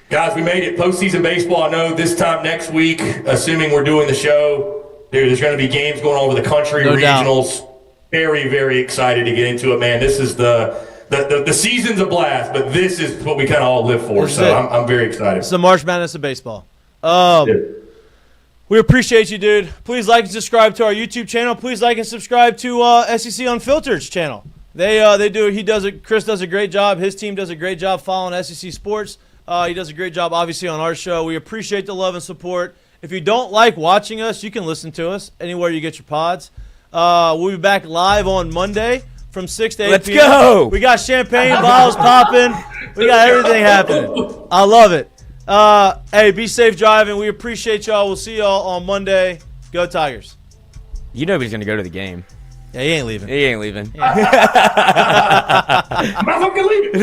guys, we made it. Postseason baseball, I know this time next week, assuming we're doing the show, there's going to be games going all over the country, No doubt. regionals. Very, very excited to get into it, man. This is the season's a blast, but this is what we kind of all live for. This is So it. I'm very excited. It's the March Madness of baseball. Yeah. We appreciate you, dude. Please like and subscribe to our YouTube channel. Please like and subscribe to SEC Unfiltered's channel. They do. He does it. Chris does a great job. His team does a great job following SEC sports. He does a great job, obviously, on our show. We appreciate the love and support. If you don't like watching us, you can listen to us anywhere you get your pods. We'll be back live on Monday from 6 to 8 Let's p.m. go. We got champagne bottles popping. We got everything happening. I love it. Hey, be safe driving. We appreciate y'all. We'll see y'all on Monday. Go Tigers. You know he's going to go to the game. Yeah, he ain't leaving. He ain't leaving. I'm not fucking leaving.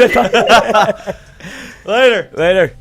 Later. Later.